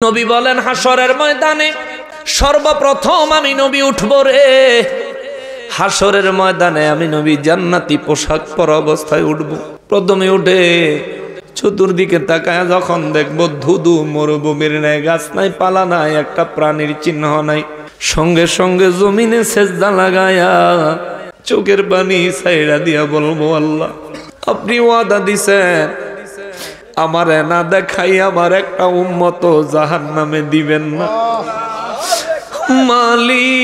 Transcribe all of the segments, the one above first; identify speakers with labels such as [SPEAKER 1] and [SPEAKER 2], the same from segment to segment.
[SPEAKER 1] নবী বলেন হাসরের ময়দানে সর্বপ্রথম আমি নবী উঠব রে। হাসরের ময়দানে আমি নবী জান্নাতি পোশাক পরা অবস্থায় উঠব। প্রথমে উঠে চতুর্দিকে তাকায় যখন দেখব ধুধু মরুভূমির ন্যায়, গাছ নাই, পালা নাই, একটা প্রাণীর চিহ্ন নাই। সঙ্গে সঙ্গে জমিনে সেজদা লাগায়া চোখের পানি ছাইড়া দিয়া বলবো, আল্লাহ আপনি ওয়াদা দিছেন আমারে না দেখাই আমার একটা উম্মত জাহান্নামে দিবেন না। মালিক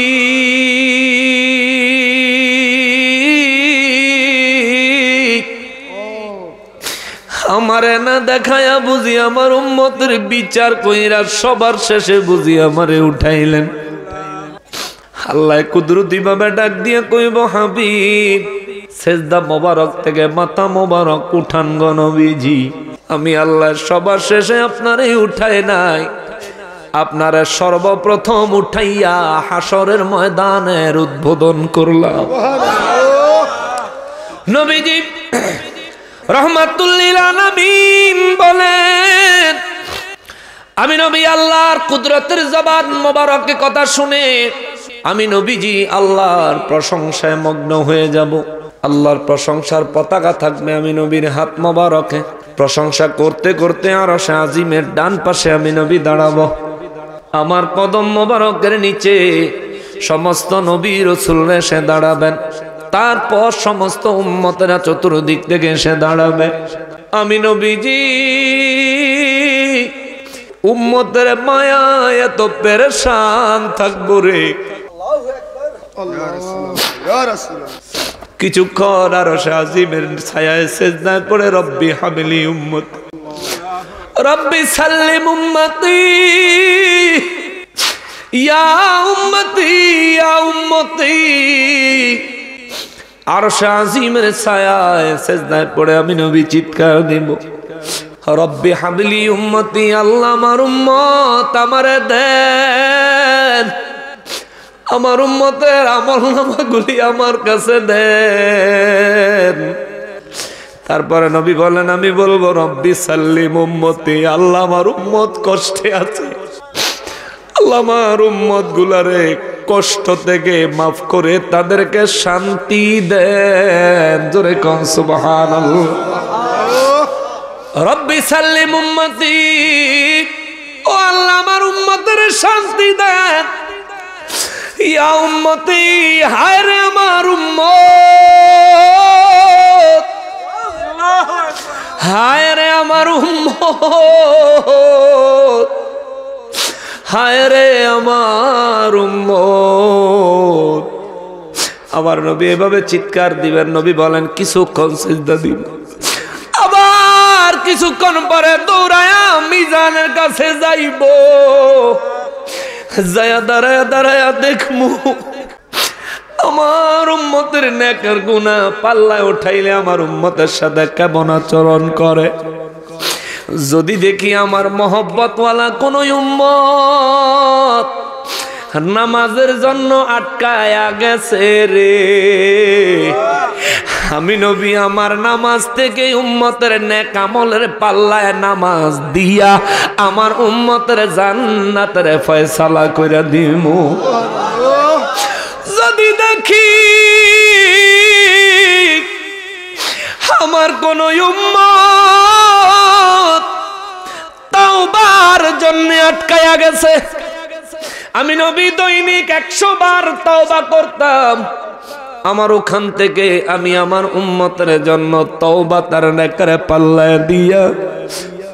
[SPEAKER 1] আমারে না দেখায়া বুঝি আমার উম্মতের বিচার কইরা সবার শেষে বুঝি আমারে উঠাইলেন। আল্লাহ কুদরতি ভাবে ডাক দিয়ে কইব, হাবিব সেজদা মোবারক থেকে মাথা মোবারক উঠান গো নবীজি। আমি আল্লাহ সবার শেষে আপনারে উঠাই নাই, আপনারে সর্বপ্রথম উঠাইয়া হাসরের ময়দানের উদ্বোধন করলাম। নবীজি রহমাতুল লিল আলামিন বলেন, আমি নবী আল্লাহর কুদরতের জবান মোবারকের কথা শুনে আমি নবীজি আল্লাহর প্রশংসায় মগ্ন হয়ে যাব। আল্লাহর প্রশংসার পতাকা থাকবে আমি নবীর হাত মোবারকে। প্রশংসা করতে করতে আরশে আজিমের ডান পাশে আমি নবী দাঁড়াবো। আমার কদম মোবারকের নিচে সমস্ত নবী রাসূলরা এসে দাঁড়াবেন। তারপর সমস্ত উম্মতেরা চতুর্দিক থেকে এসে দাঁড়াবে। আমি নবীজি উম্মতের মায়ায় এত পেরেশান থাকবো রে। কিছুক্ষণ আরশে আজিমের ছায়ায় সিজদা করে রব্বি হাবলি উম্মত, রব্বি সাল্লিম উম্মতি, ইয়া উম্মতি, ইয়া উম্মতি। আরশে আজিমের ছায়ায় সিজদায় পড়ে আমি নবী চিৎকার দেব, রব্বি হাবলি উম্মতি, আল্লাহ আমার উম্মত আমারে দেন, আমার উম্মতের আমলনামাগুলি আমার কাছে দেন। তারপরে নবী বলেন, আমি বলবো রব্বি সাল্লিম উম্মতি, আল্লাহ আমার উম্মত কষ্টে আছে, আল্লাহ আমার উম্মত গুলারে কষ্ট থেকে মাফ করে তাদেরকে শান্তি দেন। জোরে কোন সুবহানাল্লাহ। রব্বি সাল্লিম উম্মতি, ও আল্লাহ আমার উম্মতের শান্তি দেন। ইয়া উম্মতি, হায় রে আমার উম্মত, হায় রে আমার উম্মত, হায় রে আমার উম্মত। আবার নবী এভাবে চিৎকার দিবেন। নবী বলেন কিছুক্ষণ সিজদা দিব, আবার কিছুক্ষণ পরে দৌড়ায়া মিজানের কাছে যাইব। যায়া দাঁড়ায়া দাঁড়ায়া দেখমু আমার উম্মতের নেকের গুনাহ পাল্লায় উঠাইলে আমার উম্মতের সাথে কেমন আচরণ করে। যদি দেখি আমার মহব্বতওয়ালা কোন উম্মত নামাজের জন্য আটকায়া গেছে রে, আমি নবী আমার নামাজ থেকে উম্মতের নেক আমলের পাল্লায় নামাজ দিয়া আমার উম্মতের জান্নাতের ফয়সালা কইরা দিমু। যদি দেখি আমার কোন উম্মত তাওবার জন্য আটকায়া গেছে, আমি নবী দৈনিক 100 বার তাওবা করতাম, আমার ওখান থেকে আমি আমার উম্মতের জন্য তওবা তার নেকের পাল্লায় দিয়া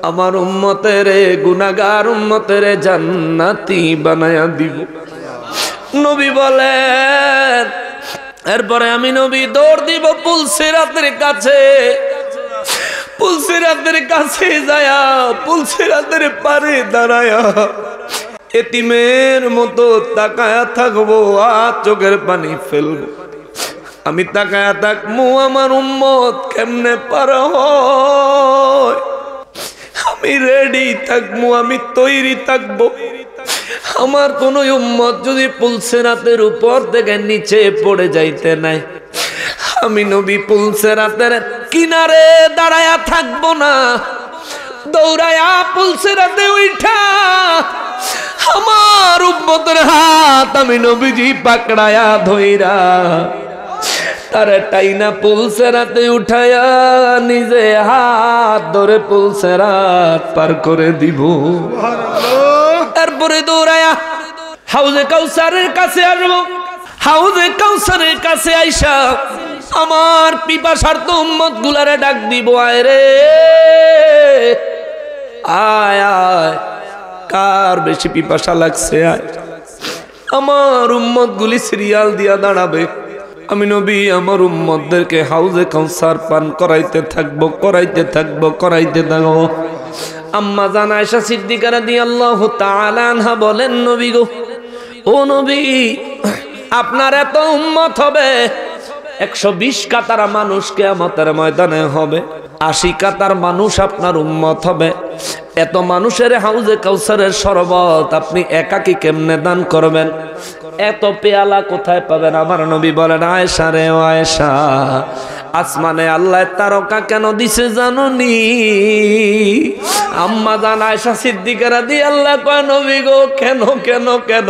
[SPEAKER 1] আমার উম্মতের গুনাহগার উম্মতের জান্নাতি বানায়া দিব। নবী বলেন, এরপরে আমি নবী দৌড় দিব পুলসিরাতের কাছে। পুলসিরাতের কাছে যায়া পুলসিরাতের পারে দাঁড়ায়া এতিমের মতো তাকায়া থাকবো আর চোখের পানি ফেলবো। আমি তাকায়া থাকবো আমার উম্মত কেমনে পার হয়, আমি রেডি থাকবো, আমি তৈরি থাকবো। আমার কোন উম্মত যদি পুলসিরাতের উপর থেকে নিচে পড়ে যাইতে নাই, আমি নবী পুলসিরাতের কিনারে দাঁড়ায়া থাকবো না, দৌড়ায়া পুলসিরাতে উঠা আমার উম্মতের হাত আমি নবীজি পাকড়ায়া ধইরা তারে টাইনা পুলসিরাতে উঠায়া নিজে হাত ধরে পুলসিরাত পার করে দিব। তারপরে দৌড়ায়া হাউজে কাউসারের কাছে আসবো। হাউজে কাউসারের কাছে আইসা আমার পিপাসার্ত উম্মত গুলারে ডাক দিব, আয় রে আয় আয়, কার বেশি পিপাসা লাগছে আয়। আমার উম্মত গুলি সিরিয়াল দিয়া দাঁড়াবে, আমি নবী আমার উম্মতদেরকে হাউজে কাউসার পান করাইতে থাকবো, করাইতে থাকবো, করাইতে থাকবো। আম্মা জান আয়েশা সিদ্দিকা রাদিয়াল্লাহু তাআলা আনহা বলেন, নবী গো, ও নবী, আপনার এত উম্মত হবে, 120 কাতার মানুষ কিয়ামতের ময়দানে হবে, 80 কাতার মানুষ আপনার উম্মত হবে। এত মানুষের হাউজে কাউসারের শরবত আপনি একাকি কেমনে দান করবেন? এত পেয়ালা কোথায় পাবেন? আমার নবী বলেন, আয়েশা রে ও আয়েশা, আসমানে আল্লাহ তারকা কেন দিছে জানোনি? আম্মা জান আয়েশা সিদ্দিকা রাদিয়াল্লাহু কয়, নবী গো, কেন কেন কেন?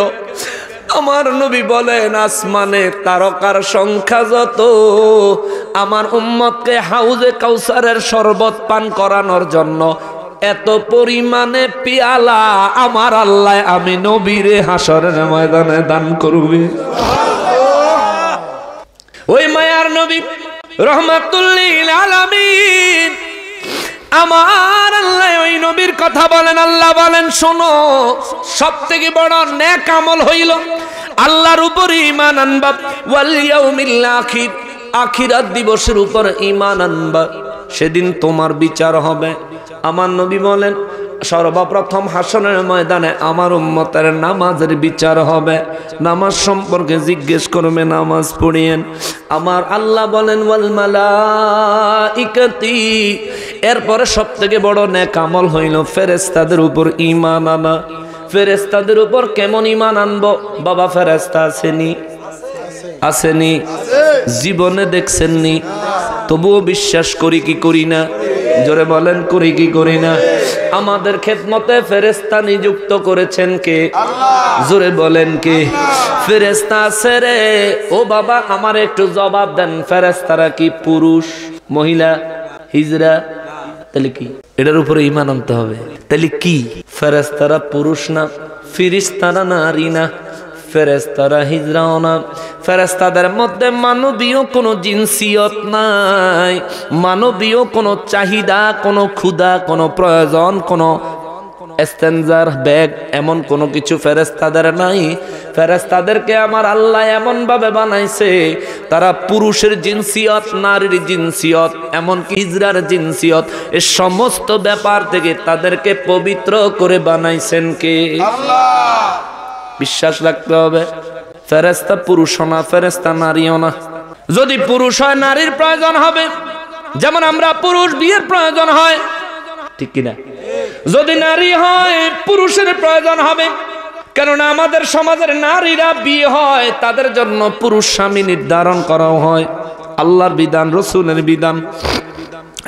[SPEAKER 1] আমার নবী বলেন, আসমানে তারকার সংখ্যা যত, আমার উম্মতকে হাউজে কাউসারের শরবত পান করানোর জন্য এত পরিমাণে পেয়ালা আমার আল্লাহ আমি নবীরে হাসরের ময়দানে দান করবে। ওই মায়ার নবী রহমাতুল লিল আলামিন আমার আল্লাহ ওই নবীর কথা বলেন। আল্লাহ বলেন, শোনো, সবথেকে বড় নেক আমল হইল আল্লাহর উপর ঈমান আনবা, ওয়াল ইয়াউমিল আখির, আখিরাত দিবসের উপর ঈমান আনবা, সেদিন তোমার বিচার হবে। আমার নবী বলেন, সর্বপ্রথম হাসরের ময়দানে আমার উম্মতের নামাজের বিচার হবে। নামাজ সম্পর্কে জিজ্ঞেস করবে, নামাজ পড়িয়েন। আমার আল্লাহ বলেন, ওয়াল মালাইকাতি, এরপরে সবথেকে বড় নেক আমল হইল ফেরেশতাদের উপর ঈমান আনা। ফেরেশতাদের উপর কেমন ঈমান আনবো? বাবা, ফেরেশতা আসেনি? আসেনি? জীবনে দেখছেননি, তবুও বিশ্বাস করি কি করি না? জোরে বলেন, করি কি করি না? আমাদের খেদমতে ফেরেশতা নিযুক্ত করেছেন কে? জোরে বলেন কে? ফেরেশতা আছে রে। ও বাবা, আমার একটু জবাব দেন, ফেরেশতারা কি পুরুষ, মহিলা, হিজরা? তাহলে কি? এটার উপরে ঈমান আনতে হবে। তাহলে কি? ফেরেশতারা পুরুষ না, ফেরেশতারা নারী না, ফেরেশতারা হিজরাও না, ফেরেশতাদের মধ্যে মানবীয় কোনো জিনসিয়ত নাই, মানবীয় কোনো চাহিদা, কোনো ক্ষুধা, কোনো প্রয়োজন, কোনো এস্তেঞ্জার ব্যাগ, এমন কোনো কিছু ফেরেশতাদের নাই। ফেরেশতাদেরকে আমার আল্লাহ এমন ভাবে বানাইছে, তারা পুরুষের জিনসিয়ত, নারীর জিনসিয়ত, এমনকি হিজরার জিনসিয়ত, এই সমস্ত ব্যাপার থেকে তাদেরকে পবিত্র করে বানাইছেন কে? আল্লাহ। বিশ্বাস রাখতে হবে, ফেরেশতা পুরুষ না, ফেরেশতা নারীও না। যদি পুরুষ হয় নারীর প্রয়োজন হবে, যেমন আমরা পুরুষ বিয়ের প্রয়োজন হয়, ঠিক কিনা? যদি নারী হয় পুরুষের প্রয়োজন হবে, কেননা আমাদের সমাজের নারীরা বিয়ে হয়, তাদের জন্য পুরুষ স্বামী নির্ধারণ করা হয়, আল্লাহর বিধান, রসুলের বিধান।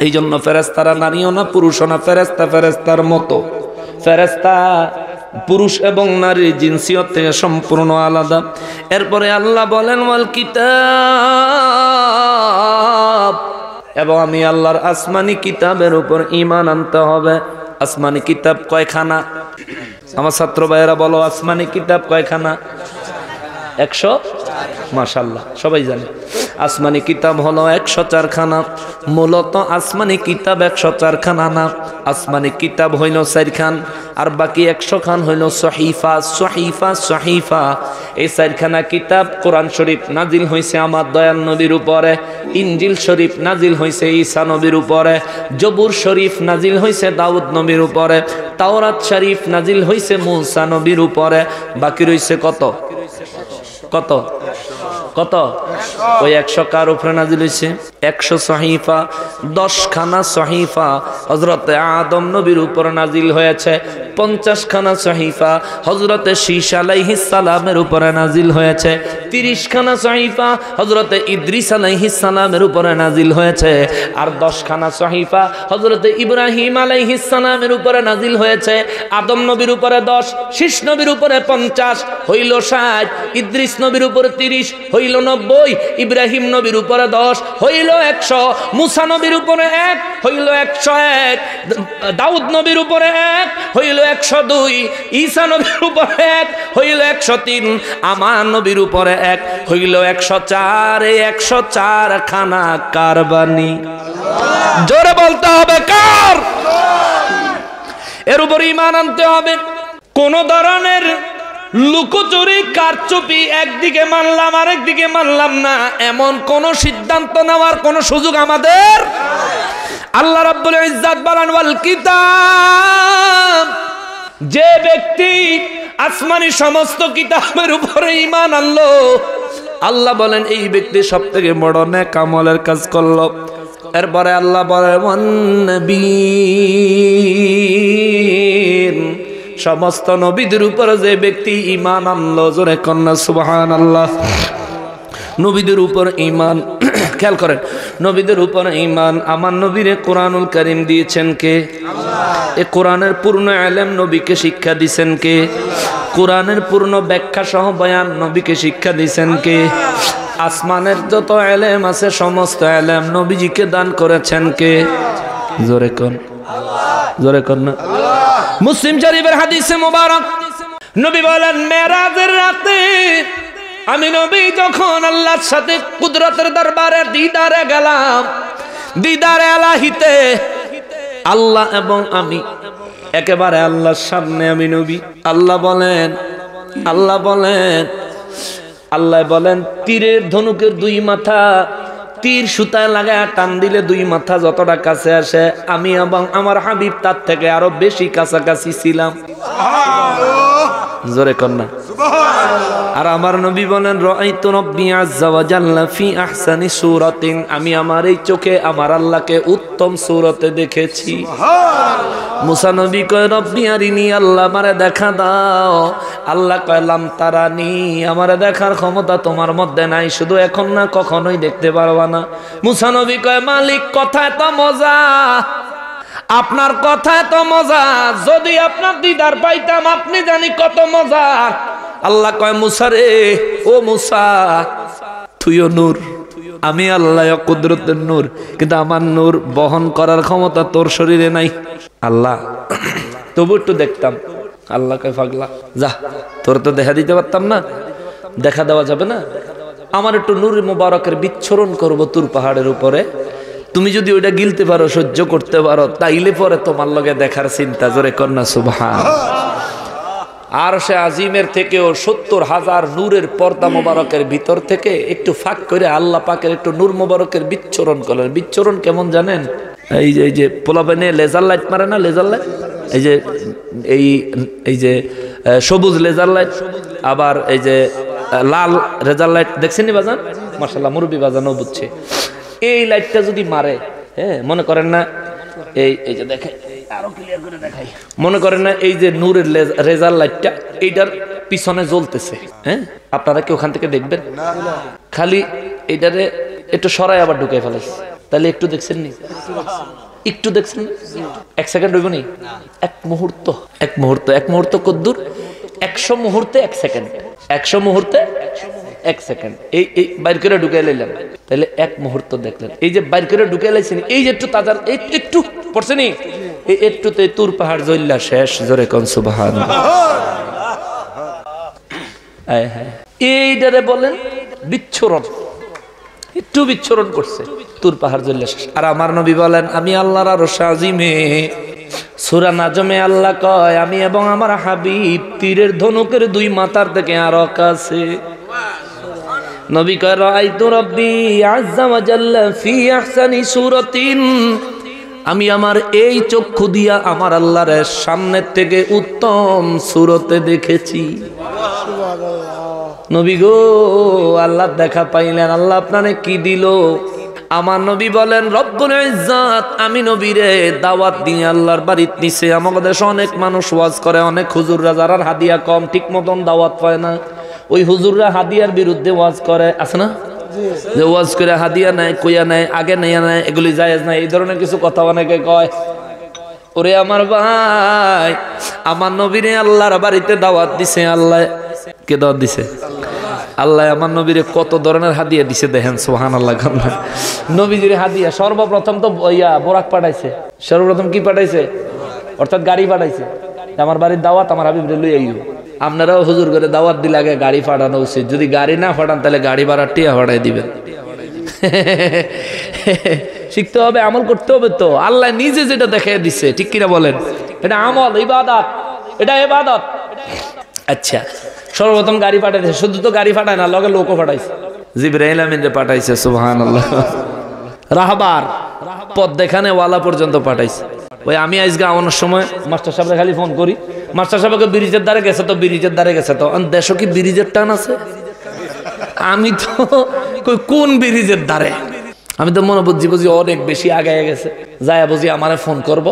[SPEAKER 1] এই জন্য ফেরেশতারা নারীও না, পুরুষও না, ফেরেশতা ফেরেশতার মতো। ফেরেশতা পুরুষ এবং নারীর জিনসিয়ত থেকে সম্পূর্ণ আলাদা। এরপরে আল্লাহ বলেন, ওয়াল কিতাব, এবং আমি আল্লাহর আসমানি কিতাবের উপর ঈমান আনতে হবে। আসমানি কিতাব কয়খানা? আমার ছাত্র ভাইয়েরা বলো, আসমানি কিতাব কয়খানা? 100। মাশাআল্লাহ, সবাই জানে আসমানি কিতাব হলো 104 খানা। মূলত আসমানি কিতাব 104 খানা না, আসমানি কিতাব হইল 4 খান, আর বাকি 100 খান হইল সহিফা। সহিফা সহিফা এই 4 খানা কিতাব। কোরআন শরীফ নাজিল হয়েছে আমার দয়াল নবীর উপরে, ইনজিল শরীফ নাজিল হয়েছে ঈসা নবীর উপরে, জবুর শরীফ নাজিল হয়েছে দাউদ নবীর উপরে, তাওরাত শরীফ নাজিল হয়েছে মূসা নবীর উপরে। বাকি রয়েছে কত? কত? কত? ওই 100 কার উপরে নাজিল হয়েছে? 100 সহিফা, 10 খানা সহিফা হযরতে আদম নবীর উপর নাজিল হয়েছে। 50 খানা সহিফা হযরতে শীশ আলাইহিস সালামের উপরে নাজিল হয়েছে। 30 খানা সহিফা হযরতে ইদ্রিস আলাইহিস সালামের উপরে নাজিল হয়েছে। আর 10 খানা সহিফা হযরতে ইব্রাহিম আলাইহিস সালামের উপরে নাজিল হয়েছে। আদম নবীর উপরে 10, শীশ নবীর উপরে 50, হইল 60, ইদ্রিস নবীর উপরে 30, হইল 90, ইব্রাহিম নবীর উপরে 10, হইল 100, মুসা নবীর উপরে 1, হইল 101, দাউদ নবীর উপরে 1, হইল 102, ঈসা নবীর উপরে 1, হইল 103, আমার নবীর উপরে 1, হইল 104। এই 104 খানা কারবানি জোরে বলতে হবে কার? এর উপর ঈমান আনতে হবে। কোন ধরনের লুকোচুরি কারচুপি একদিকে মানলাম আর একদিকে মানলাম না, এমন কোন সিদ্ধান্ত নেওয়ার কোন সুযোগ আমাদের। আল্লাহ রাব্বুল ইজ্জাত বলেন ওয়াল কিতাব, যে ব্যক্তি আসমানি সমস্ত কিতাবের উপরে ঈমান আনলো, আল্লাহ বলেন এই ব্যক্তি সবথেকে বড় নেক আমলের কাজ করলো। এরপরে আল্লাহ বলেন ওয়ান নবীন, সমস্ত নবীদের উপরে যে ব্যক্তি ঈমান আনলো, জোরে কন্যা সুবহানাল্লাহ। নবীদের উপর ঈমান, খেয়াল করেন, নবীদের উপর ঈমান। আমার নবীরে কোরআনুল কারীম দিয়েছেন কে? আল্লাহ। এই কোরআনের পূর্ণ ইলম নবীকে শিক্ষা দিয়েছেন কে? কোরআনের পূর্ণ ব্যাখ্যা সহ বয়ান নবীকে শিক্ষা দিয়েছেন কে? আসমানের যত ইলম আছে সমস্ত ইলম নবীজিকে দান করেছেন কে? জোরে কোন আল্লাহ, জোরে কোন না আল্লাহ। মুসলিম শরীফের হাদিসে মুবারক নবী বলেন, মেরাজের রাতে আমি নবী যখন আল্লাহর সাথে কুদরতের দরবারে দিদারে গেলাম, দিদারে ইলাহিতে আল্লাহ এবং আমি একেবারে আল্লাহর সামনে, আমি নবী। আল্লাহ বলেন, আল্লাহ বলেন, আল্লাহ বলেন তীরের ধনুকের 2 মাথা তীর সুতায় লাগায় টান দিলে 2 মাথা যতটা কাছে আসে, আমি এবং আমার হাবিব তার থেকে আরো বেশি কাছাকাছি ছিলাম। জোরে কন্যা সুবহানাল্লাহ। আর আমার নবী বলেন রাআইতু রাব্বি আযজা ওয়া জাল্লা ফি আহসানি সূরাতিন, আমি আমার এই চোখে আমার আল্লাহকে উত্তম সূরতে দেখেছি। সুবহানাল্লাহ। মুসা নবী কয় রব্বি আরিনি, আল্লাহ আমারে দেখা দাও। আল্লাহ কয় লাম তারানি, আমারে দেখার ক্ষমতা তোমার মধ্যে নাই, শুধু এখন না কখনোই দেখতে পারবা না। মুসা নবী কয় মালিক কথায় তো মজা, আপনার কথায় তো মজা, যদি আপনার দিদার পাইতাম আপনি জানি কত মজা। আল্লাহ কয় মুসা রে, ও মুসা তুইও নূর, আমি আল্লাহ কুদরতের নূর, কিন্তু আমার নূর বহন করার ক্ষমতা তোর শরীরে নাই। আল্লাহ তবু একটু দেখতাম। আল্লাহ কয় পাগলা যা, তোর তো দেখা দিতে পারতাম না, দেখা দেওয়া যাবে না, আমার একটু নূর মুবারকের বিচ্ছরণ করবো তুর পাহাড়ের উপরে, তুমি যদি ওইটা গিলতে পারো, সহ্য করতে পারো, তাইলে পরে তোমার লগে দেখার চিন্তা। জোরে কন্যা সুবহানাল্লাহ। আর সে আজিমের থেকেও 70,000 নূরের পর্দা মোবারকের ভিতর থেকে একটু ফাঁক করে আল্লাহ পাকের একটু নূর মোবারকের বিচ্ছরণ করলেন। বিচ্ছরণ কেমন জানেন? এই যে পোলাপানে লেজার লাইট মারে না, লেজার লাইট, এই যে সবুজ লেজার লাইট, আবার এই যে লাল লেজার লাইট দেখছেন নি বাজান? মাশাআল্লাহ মুরব্বি বাজানও বুঝছে। এই লাইটটা যদি মারে, হ্যাঁ মনে করেন না, এই যে দেখেন, আরো ক্লিয়ার করে দেখাই, মনে করেন না এই যে নূরের লেজার লাইটটা এইটার পিছনে জ্বলতেছে, হ্যাঁ আপনারা কি ওখান থেকে দেখবেন? খালি এইটারে একটু সরাই আবার ঢুকে ফেলেছে, তাহলে একটু দেখছেন নি? একটু দেখছেন? 1 সেকেন্ড হইব নি? এক মুহূর্ত কদ্দুর? 100 মুহূর্তে 1 সেকেন্ড, 100 মুহূর্তে 1 সেকেন্ড। এই বাইর করে ঢুকে লাইলাম, তাহলে 1 মুহূর্ত দেখলেন। এই যে বাইর করে ঢুকে লাইছেন, এই যে একটু তাজার একটু পড়ছে নি, এই একটুতে তুর পাহাড় জ্বললা শেষ। জোরে কোন সুবহানাল্লাহ। এইটারে বলেন বিচ্ছুরণ, একটু বিচ্ছুরণ করছে, তুর পাহাড় জ্বললা শেষ। আর আমার নবী বলেন আমি আল্লাহর আরশ আজিমে সূরা নাজমে আল্লাহ কয় আমি এবং আমার হাবিব তীরের ধনুকের 2 মাথার থেকে আরো কাছে। নবী কয় রাআইতু রাব্বি আযজা ওয়া জাল্লা ফি আহসানি সূরাতিন, আমি আমার এই চক্ষু দিয়া আমার আল্লাহর সামনের থেকে উত্তম সূরতে দেখেছি। নবী গো আল্লাহ দেখা পাইলেন, আল্লাহ আপনারে কি দিল? আমার নবী বলেন রব্বুল ইজ্জাত আমি নবীরে দাওয়াত দিয়ে আল্লাহর বাড়িতে নিছে। আমাদের দেশে অনেক মানুষ ওয়াজ করে, অনেক হুজুররা যারা হাদিয়া কম ঠিক মতন দাওয়াত পায় না, ওই হুজুররা হাদিয়ার বিরুদ্ধে ওয়াজ করে, আছে না? যে ওয়াজ করে হাদিয়া নেয়, কইয়া নেয়, আগে নেয়া নেয়, এগুলি জায়েজ নাই, এই ধরনের কিছু কথা অনেকে কয়। ওরে আমার ভাই, আমার নবীরে আল্লাহর বাড়িতে দাওয়াত দিছে। আল্লাহ কে দাওয়াত দিছে? আল্লাহ আমার নবীরে কত ধরনের হাদিয়া দিছে দেখেন, সুবহানাল্লাহ। নবীজির হাদিয়া সর্বপ্রথম তো বোরাক পাঠাইছে। সর্বপ্রথম কি পাঠাইছে? অর্থাৎ গাড়ি পাঠাইছে। আমার বাড়ির দাওয়াত আমার হাবিবরে লই আইও। আপনারাও হুজুর করে দাওয়াত দিলে আগে গাড়ি পাঠানো উচিত। যদি গাড়ি না পাঠান তাহলে গাড়ি ভাড়া টিয়া ভাড়াই দিবেন। শিখতে হবে, আমল করতে হবে। তো আল্লাহ নিজে যেটা দেখাই দিছে, ঠিক কিনা বলেন? এটা আমল, ইবাদত, এটা ইবাদত। আচ্ছা, সর্বপ্রথম গাড়ি পাঠাইছে। শুধু তো গাড়ি পাঠায় না, লগে লোকও পাঠাইছে। জিবরাইল আমিনরে পাঠাইছে, সুবহানাল্লাহ। রাহবার পথ দেখানে ওয়ালা পর্যন্ত পাঠাইছে। ওই আমি আজকে আমার সময় মাস্টার সাহেবকে খালি ফোন করি, মাস্টার সাহেবকে ব্রিজের দ্বারে গেছে তো, ব্রিজের দ্বারে গেছে তো। দেশও কি ব্রিজের টান আছে? আমি তো কোন ব্রিজের দ্বারে? আমি তো মনে বুঝি অনেক বেশি আগায় গেছে, যায় বুঝি আমারে ফোন করব।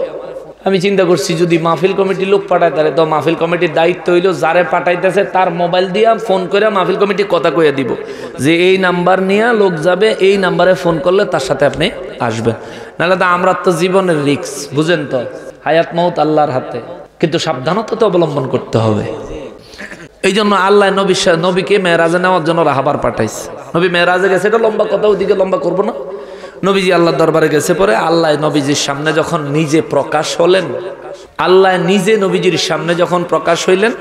[SPEAKER 1] আমি চিন্তা করছি যদি মাহফিল কমিটির লোক পাঠায় তাহলে তো মাহফিল কমিটির দায়িত্ব হইল যারে পাঠাইতেছে তার মোবাইল দিয়া ফোন করে মাহফিল কমিটি কথা কইয়া দিব যে এই নাম্বার নিয়ে লোক যাবে, এই নাম্বারে ফোন করলে তার সাথে আপনি আসবেন। নাহলে তো আমরা তো জীবনের রিস্ক, বুঝেন তো, হায়াত মউত আল্লাহর হাতে, কিন্তু সাবধানতা তো অবলম্বন করতে হবে। এই জন্য আল্লাহ নবীকে মেরাজে নেওয়ার জন্য রাহবার পাঠাইছে। নবী মেরাজে গেছে, এটা লম্বা কথা, ওইদিকে লম্বা করবো না। নবীজি আল্লাহর দরবারে গেছে, পরে আল্লাহ নবীজির সামনে যখন নিজে প্রকাশ হলেন, আল্লাহ নিজে নবীজির সামনে যখন প্রকাশ হইলেন,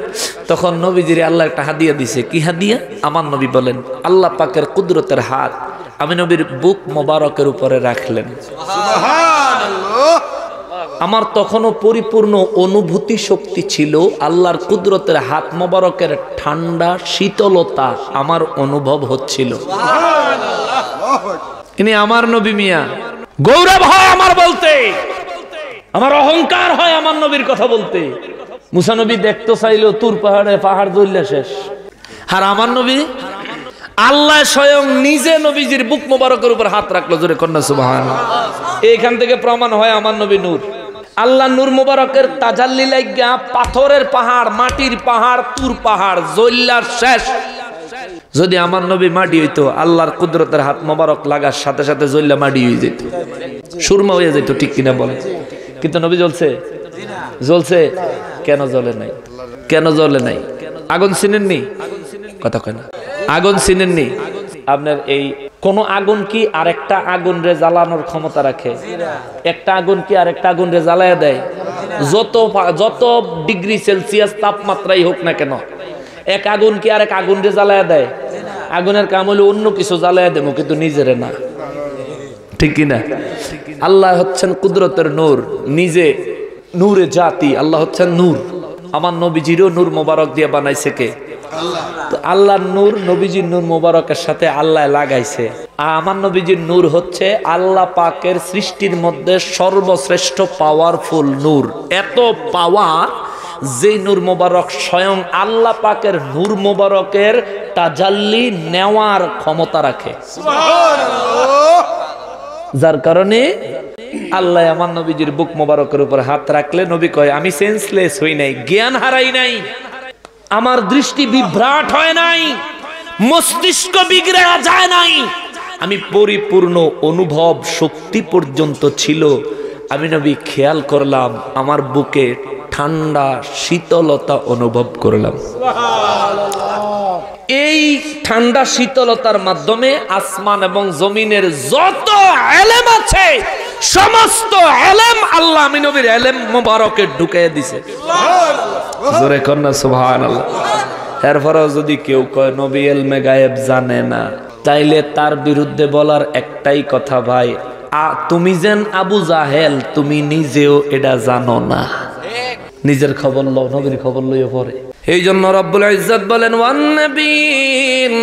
[SPEAKER 1] তখন নবীজির আল্লাহ একটা হাদিয়া দিছে। কি হাদিয়া? আমার নবী বলেন আল্লাহ পাকের কুদরতের হাত আমি নবীর বুক মোবারকের উপরে রাখলেন। আমার তখনও পরিপূর্ণ অনুভূতি শক্তি ছিল, আল্লাহর কুদরতের হাত মোবারকের ঠান্ডা শীতলতা আমার অনুভব হচ্ছিল। ইনি আমার নবী মিয়া, গৌরব হয় আমার বলতে, আমার অহংকার হয় আমার নবীর কথা বলতে। মুসা নবী দেখতে চাইলো তুর পাহাড়ে, পাহাড় জ্বললে শেষ। আর আমার নবী আল্লাহ স্বয়ং নিজে নবীজির বুক মোবারকের উপর হাত রাখলো, জোরে কন্যা সুবহানাল্লাহ। এইখান থেকে প্রমাণ হয় আমার নবী নূর। আল্লাহ নূর মোবারকের তাজাল্লি লাগিয়া পাথরের পাহাড়, মাটির পাহাড়, তুর পাহাড় জ্বললার শেষ। যদি আমার নবী মাটি হইতো, আল্লাহর কুদরতের হাত মোবারক লাগার সাথে সাথে জ্বললা মাটি হয়ে যেত, সুরমা হয়ে যেত, ঠিক কিনা বলে? কিন্তু নবী জ্বলছে? জ্বলছে কেন? জ্বলে নাই। কেন জ্বলে নাই? আগুন চিনেননি? কথা কয় না। আগুন চিনেননি? আপনার এই কোন আগুন কি আরেকটা আগুন রে জ্বালানোর ক্ষমতা রাখে? একটা আগুন কি আরেকটা আগুন রে জ্বালায়া দেয়? যত ডিগ্রি সেলসিয়াস তাপমাত্রাই হোক না কেন, এক আগুন কি আরেক আগুন রে জ্বালায়া দেয়? আগুনের কাম হলো অন্য কিছু জ্বালায়া দেবো, কিন্তু নিজেরে না, ঠিক কিনা? আল্লাহ হচ্ছেন কুদরতের নূর, নিজে নূরে জাতি। আল্লাহ হচ্ছেন নূর। আমার নবীজিরও নূর মোবারক দিয়ে বানাইছে কে? তো আল্লাহর নূর নবীজির নূর মোবারকের সাথে আল্লাহ লাগাইছে। আর আমার নবীজির নূর হচ্ছে আল্লাহ পাকের সৃষ্টির মধ্যে সর্বশ্রেষ্ঠ পাওয়ারফুল নূর। এত পাওয়ার যে নূর মোবারক স্বয়ং আল্লাহ পাকের নূর মোবারকের তাজাল্লি নেওয়ার ক্ষমতা রাখে, যার কারণে আল্লাহ আমার নবীজির বুক মোবারকের উপর হাত রাখলে নবী কয় আমি সেন্সলেস হই নাই, জ্ঞান হারাই নাই, আমার দৃষ্টি বিভ্রাট হয় নাই, মস্তিষ্ক বিগড়ে যায় নাই, আমি পরিপূর্ণ অনুভব শক্তি পর্যন্ত ছিল। আমি নবী খেয়াল করলাম, আমার বুকে ঠান্ডা শীতলতা অনুভব করলাম। এই ঠান্ডা শীতলতার মাধ্যমে আসমান এবং জমিনের যত ইলম আছে সমস্ত ইলম আল্লাহ আমি নবীর ইলম মোবারকে ঢুকিয়ে দিয়েছে। জোরে কন্না সুবহানাল্লাহ। এরপরেও যদি কেউ কয় নবী ইলমে গায়েব জানে না, তাইলে তার বিরুদ্ধে বলার একটাই কথা, ভাই তুমি যেন আবু জাহেল, তুমি নিজেও এটা জানো না। নিজের খবর লও, নবীর খবর লইও পরে। এই জন্য রব্বুল ইজ্জত বলেন ওয়ান নাবিয়্যিন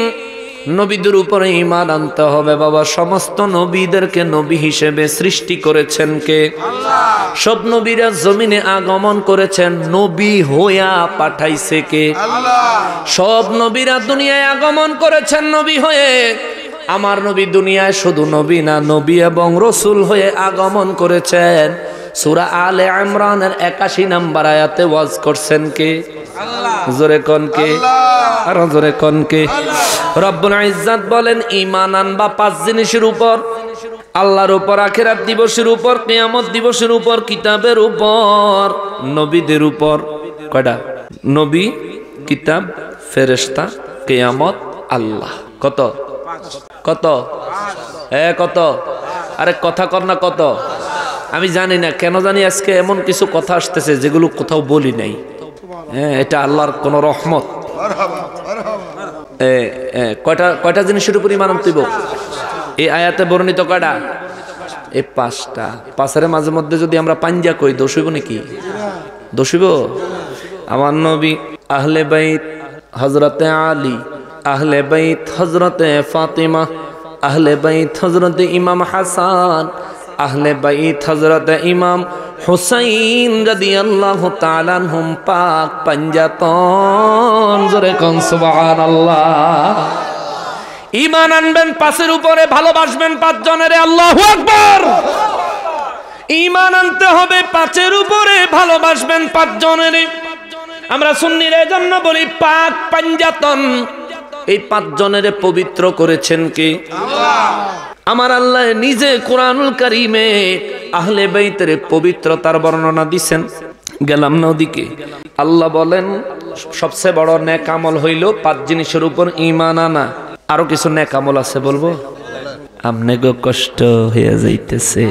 [SPEAKER 1] নবীদের উপরে ঈমান আনতে হবে বাবা। সমস্ত নবীদেরকে নবী হিসেবে সৃষ্টি করেছেন কে? আল্লাহ। সব নবীরা জমিনে আগমন করেছেন, নবী হইয়া পাঠাইছে কে? আল্লাহ। সব নবীরা দুনিয়ায় আগমন করেছেন নবী হয়ে। আমার নবী দুনিয়ায় শুধু নবী না, নবী এবং রাসূল হয়ে আগমন করেছেন। সূরা আলে ইমরানের ৮১ নম্বর আয়াতে ওয়াজ করছেন কে? আল্লাহ। জোরে কোন কে? আল্লাহ। আর জোরে কোন কে? আল্লাহ। রব্বুল ইজ্জত বলেন ঈমান আনবা ৫ জিনিসের উপর, আল্লাহর উপর, আখিরাত দিবসের উপর, কিয়ামত দিবসের উপর, কিতাবের উপর, নবীদের উপর। কয়টা? নবী, কিতাব, ফেরেশতা, কিয়ামত, আল্লাহ। কত? কত? কত? আরে কথা কর না কত? আমি জানি না কেন জানি আজকে এমন কিছু কথা আসতেছে যেগুলো কোথাও বলি নাই। এটা আল্লাহর কোন রহমত। কয়টা জিনিসের উপর ঈমান আনতে হবে? এই আয়াতে বর্ণিত কয়টা? এই ৫টা। ৫এর মাঝে মধ্যে যদি আমরা পাঞ্জা কই দোষ হইব নাকি? দোষ হইব? আমার নবী আহলে বাইত হযরতে আলী, আহলে বাইত হযরতে ফাতিমা, আহলে বাইত হযরতে ইমাম হাসান, আহলে বাইত হযরতে ইমাম হুসাইন রাদিয়াল্লাহু তাআলা আনহুম পাক পাঞ্জাতন। জোরে কোন সুবহানাল্লাহ। ঈমান আনবেন ৫এর উপরে, ভালোবাসবেন ৫ জনের। আল্লাহু আকবার। ঈমান আনতে হবে ৫এর উপরে, ভালোবাসবেন ৫ জনের। আমরা সুন্নিরা এজন্য বলি পাক পাঞ্জাতন। এই ৫ জনের পবিত্র করেছেন কে? আল্লাহ। আমার আল্লাহ নিজে কোরআনুল কারীমে আহলে বাইতের পবিত্রতার বর্ণনা দিবেন। গেলাম না ওদিকে। আল্লাহ বলেন সবচেয়ে বড় নেক আমল হইল ৫ জিনিসের উপর ঈমান আনা। আরো কিছু নেক আমল আছে, বলবো? আমনে গো কষ্ট হয়ে যাইতেছে।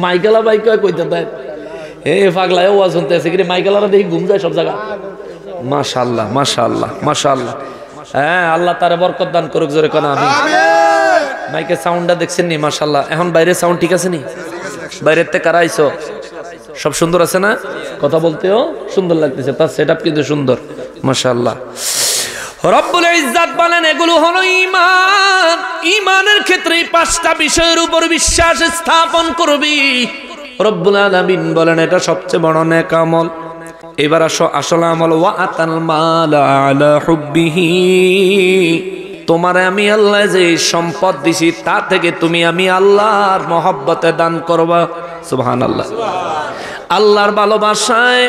[SPEAKER 1] মাইকেলা ভাই কইতে দেয় পাগলা ওয়াজ শুনতেছে কি মাইকেলারা দেখি ঘুম যায় সব জায়গা। মাশাআল্লাহ মাশাআল্লাহ মাশাআল্লাহ। আল্লাহ তারে বরকত দান করুক। জোরে কোন আমিন। মাইকের সাউন্ডটা দেখছেন নি? মাশাআল্লাহ। এখন বাইরের সাউন্ড ঠিক আছে নি? বাইরের থেকে কারা আইছো? সব সুন্দর আছে না? কথা বলতেও সুন্দর লাগতেছে, তার সেটআপ কিন্তু সুন্দর। মাশাআল্লাহ। রব্বুল ইজ্জত বলেন এগুলো হলো ঈমান। ঈমানের ক্ষেত্রে ৫টা বিষয়ের উপর বিশ্বাস স্থাপন করবি। রব্বুল আলামিন বলেন এটা সবচেয়ে বড় নেক আমল। এবার আসল আমল ওয়া আতাল মাল আলা হুব্বিহি। তোমারে আমি আল্লাহ যে সম্পদ দিছি তা থেকে তুমি আমি আল্লাহর মহব্বতে দান করবা। সুবহানাল্লাহ। আল্লাহর ভালোবাসায়,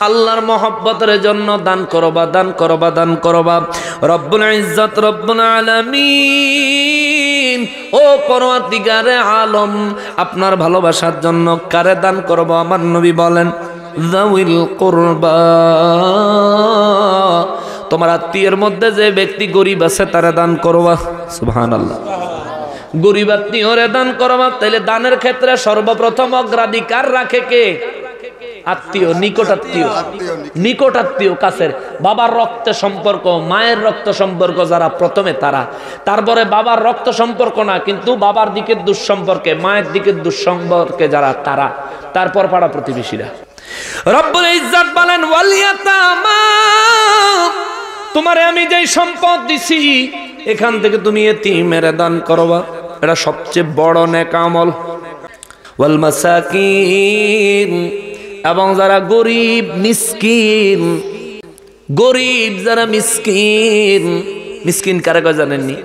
[SPEAKER 1] আল্লাহর মহব্বতের জন্য দান করবা, দান করবা, দান করবা। রব্বুল ইজ্জত রব্বুল আলামিন ও পরওয়ারদিগারে আলম আপনার ভালোবাসার জন্য কারে দান করব? আমার নবী বলেন যাউল কুরবা। তোমার আত্মীয়ের মধ্যে যে ব্যক্তি গরিব আছে তারে দান করবা। সুবহানাল্লাহ। গরিব আত্মীয়রে দান করবা। তাইলে দানের ক্ষেত্রে সর্বপ্রথম অগ্রাধিকার রাখে কে? আত্মীয়, নিকট আত্মীয়। নিকট আত্মীয় কাছের, বাবার রক্ত সম্পর্ক, মায়ের রক্ত সম্পর্ক যারা প্রথমে তারা, তারপরে বাবার রক্ত সম্পর্ক না কিন্তু বাবার দিকের দুঃসম্পর্কে, মায়ের দিকের দুঃসম্পর্কে যারা তারা, তারপর পাড়া প্রতিবেশীরা। রব্বুল ইজ্জত বলেন ওয়াল ইয়াতামা। তোমারে আমি যেই সম্পদ দিছি এখান থেকে তুমি এতিমের দান করবা। এটা সবচেয়ে বড় নেক আমল। ওয়াল মাসাকিন। এবং যারা গরিব মিসকিন, গরিব যারা মিসকিন, মিসকিন কারে কয় জানেননি?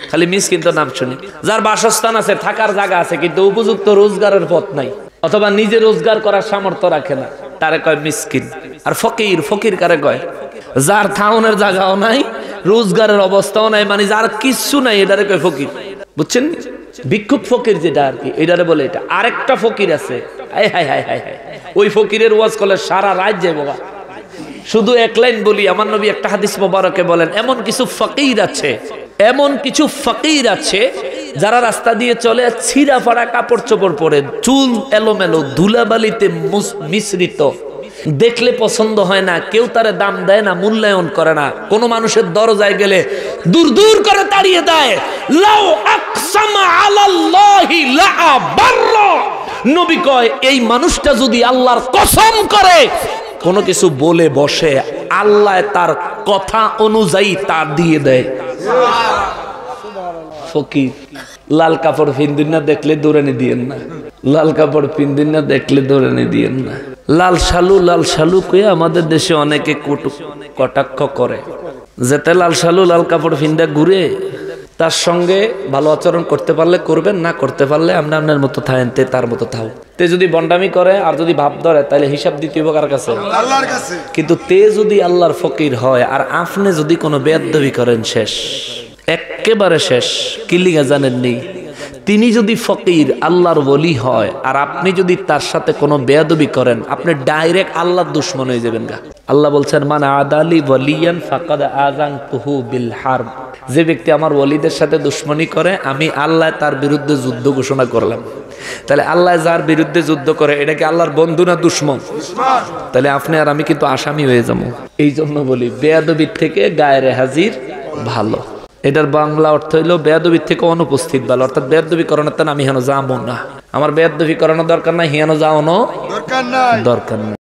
[SPEAKER 1] খালি মিসকিন তো নাম শুনি। যার বাসস্থান আছে, থাকার জায়গা আছে কিন্তু উপযুক্ত রোজগারের পথ নাই অথবা নিজে রোজগার করার সামর্থ্য রাখে না, তারে কয় মিসকিন। আর ফকির, ফকির কারে কয়? যার থাউনের জায়গাও নাই, রোজগারের অবস্থাও নাই, মানে যার কিচ্ছু নাই এটারে কয় ফকির। বুঝছেন? ভিক্ষুক ফকির যেটা আর কি, এটারে বলে এটা। আরেকটা ফকির আছে, হায় হায় হায় হায় হায়, ওই ফকিরের ওয়াজ করলে সারা রাত যায় বাবা। শুধু এক লাইন বলি, আমার নবী একটা হাদিস মোবারকে বলেন এমন কিছু ফকির আছে, এমন কিছু ফকির আছে যারা রাস্তা দিয়ে চলে ছিঁড়া ফাড়া কাপড় চোপড় পরে, চুল এলোমেলো, ধুলাবালিতে মিশ্রিত, দেখলে পছন্দ হয় না, কেউ তারে দাম দেয় না, মূল্যায়ন করে না। কোন মানুষের দরজায় গেলে দূর দূর করে তাড়িয়ে দেয়। লাউ আকসামা আলাল্লাহি লাআবাররা। নবী কয় এই মানুষটা যদি আল্লাহর কসম করে কোনো কিছু বলে বসে, আল্লাহ তার কথা অনুযায়ী তার দিয়ে দেয়। ফকির লাল কাপড় পিন্দিন না দেখলে দৌড়ানি দিয়েন না, লাল কাপড় পিন্দিন না দেখলে দৌড়ানি দিয়েন না। লাল শালু কয়ে আমাদের দেশে অনেকে কটাক্ষ করে, যেতে লাল শালু লাল কাপড় পিন্দা ঘুরে, তার সঙ্গে ভালো আচরণ করতে পারলে করবেন, না করতে পারলে আমরা আপনার মতো থাকেন, তে তার মতো থাও। তে যদি বন্ডামি করে আর যদি ভাব ধরে, তাহলে হিসাব দিতে হবে কার কাছে? আল্লাহর কাছে। কিন্তু তে যদি আল্লাহর ফকির হয় আর আপনি যদি কোনো বেয়াদবি করেন, শেষ, একেবারে শেষ। কি লিগা জানেননি? তিনি যদি ফকির আল্লাহর ওলি হয় আর আপনি যদি তার সাথে কোনো বেয়াদবি করেন, আপনি ডাইরেক্ট আল্লাহর দুশমন হয়ে যাবেন গা। আল্লাহ বলছেন, মান আদালি ওয়ালিয়ান ফাকাদ আযানতুহু বিল হারব। যে ব্যক্তি আমার ওলিদের সাথে দুশমনি করে, আমি আল্লাহ তার বিরুদ্ধে যুদ্ধ ঘোষণা করলাম। তাহলে আল্লাহ যার বিরুদ্ধে যুদ্ধ করে, এটা কি আল্লাহর বন্ধু না দুশমন? তাহলে আপনি আর আমি কিন্তু আসামি হয়ে যাবো। এই জন্য বলি, বেয়াদবির থেকে গায়রে হাজির ভালো। এটার বাংলা অর্থ হইলো বেয়াদবি থেকে অনুপস্থিত ভালো। অর্থাৎ বেয়াদবি করানোর তেন আমি হেন যাবো না, আমার বেয়াদবি করানো দরকার নাই, হেন যাওয়ানো দরকার নাই।